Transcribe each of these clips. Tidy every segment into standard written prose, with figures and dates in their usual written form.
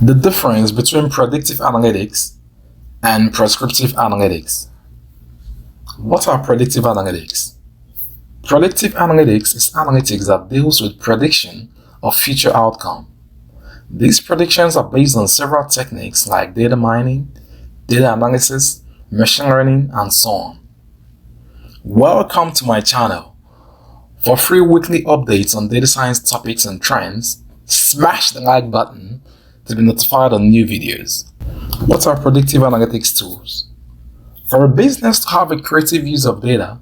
The difference between predictive analytics and prescriptive analytics. What are predictive analytics? Predictive analytics is analytics that deals with prediction of future outcome. These predictions are based on several techniques like data mining, data analysis, machine learning, and so on. Welcome to my channel. For free weekly updates on data science topics and trends, smash the like button to be notified on new videos. What are predictive analytics tools? For a business to have a creative use of data,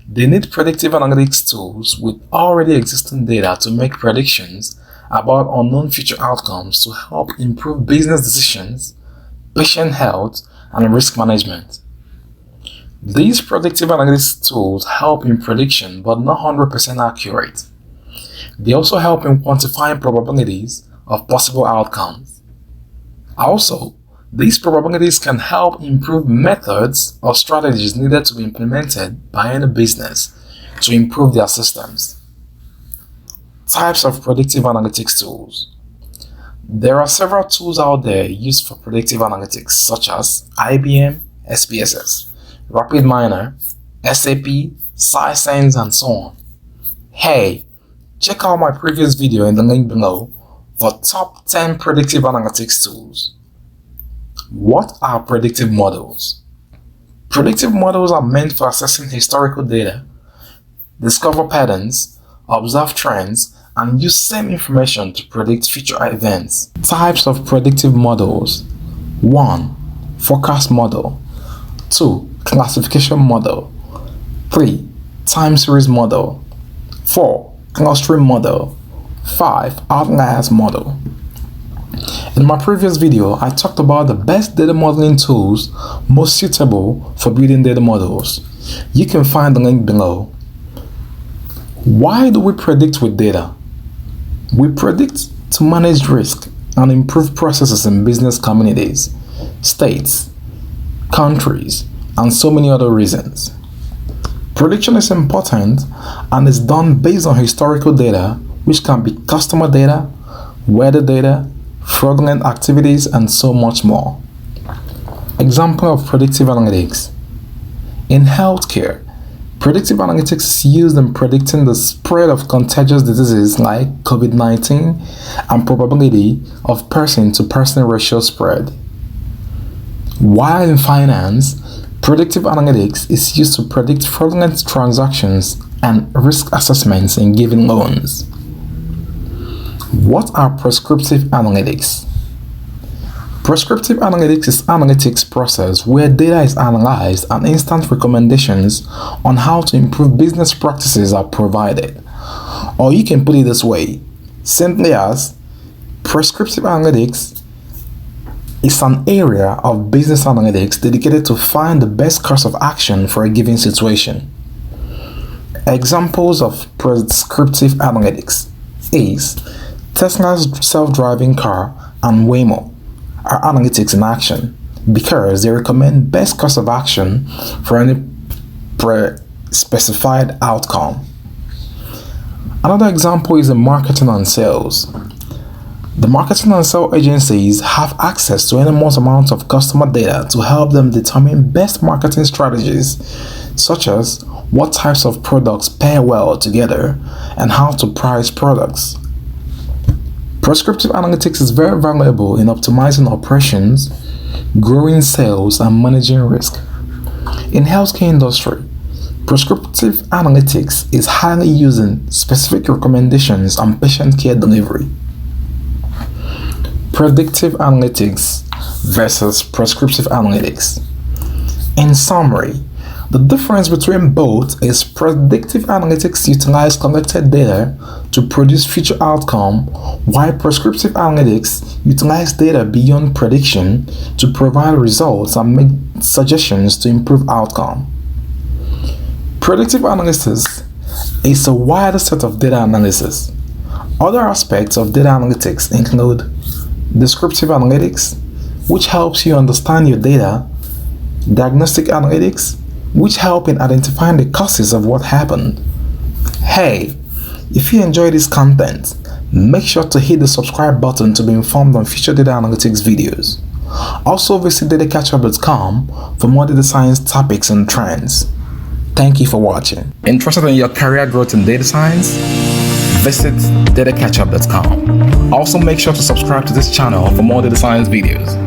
they need predictive analytics tools with already existing data to make predictions about unknown future outcomes to help improve business decisions, patient health, and risk management. These predictive analytics tools help in prediction but not 100% accurate. They also help in quantifying probabilities of possible outcomes. Also, these probabilities can help improve methods or strategies needed to be implemented by any business to improve their systems. Types of predictive analytics tools. There are several tools out there used for predictive analytics such as IBM, SPSS, RapidMiner, SAP, SciSense, and so on. Hey, check out my previous video in the link below for top 10 predictive analytics tools. What are predictive models? Predictive models are meant for assessing historical data, discover patterns, observe trends, and use same information to predict future events. Types of predictive models. 1. Forecast model. 2. Classification model. 3. Time series model. 4. Clustering model. 5. Outliers model. In my previous video, I talked about the best data modeling tools most suitable for building data models. You can find the link below. Why do we predict with data? We predict to manage risk and improve processes in business communities, states, countries, and so many other reasons. Prediction is important and is done based on historical data, which can be customer data, weather data, fraudulent activities, and so much more. Example of predictive analytics. In healthcare, predictive analytics is used in predicting the spread of contagious diseases like COVID-19 and probability of person-to-person ratio spread. While in finance, predictive analytics is used to predict fraudulent transactions and risk assessments in giving loans. What are prescriptive analytics? Prescriptive analytics is analytics process where data is analyzed and instant recommendations on how to improve business practices are provided. Or you can put it this way, simply as prescriptive analytics is an area of business analytics dedicated to find the best course of action for a given situation. Examples of prescriptive analytics is Tesla's self-driving car and Waymo are analytics in action because they recommend best course of action for any specified outcome. Another example is in marketing and sales. The marketing and sales agencies have access to enormous amounts of customer data to help them determine best marketing strategies, such as what types of products pair well together and how to price products. Prescriptive analytics is very valuable in optimizing operations, growing sales, and managing risk. In healthcare industry, prescriptive analytics is highly used in specific recommendations and patient care delivery. Predictive analytics versus prescriptive analytics. In summary, the difference between both is predictive analytics utilize collected data to produce future outcome, while prescriptive analytics utilize data beyond prediction to provide results and make suggestions to improve outcome. Predictive analysis is a wider set of data analysis. Other aspects of data analytics include descriptive analytics, which helps you understand your data, diagnostic analytics, which help in identifying the causes of what happened. Hey, if you enjoy this content, Make sure to hit the subscribe button to be informed on future data analytics videos. Also visit datacatchup.com for more data science topics and trends. Thank you for watching. Interested in your career growth in data science? Visit datacatchup.com. Also make sure to subscribe to this channel for more data science videos.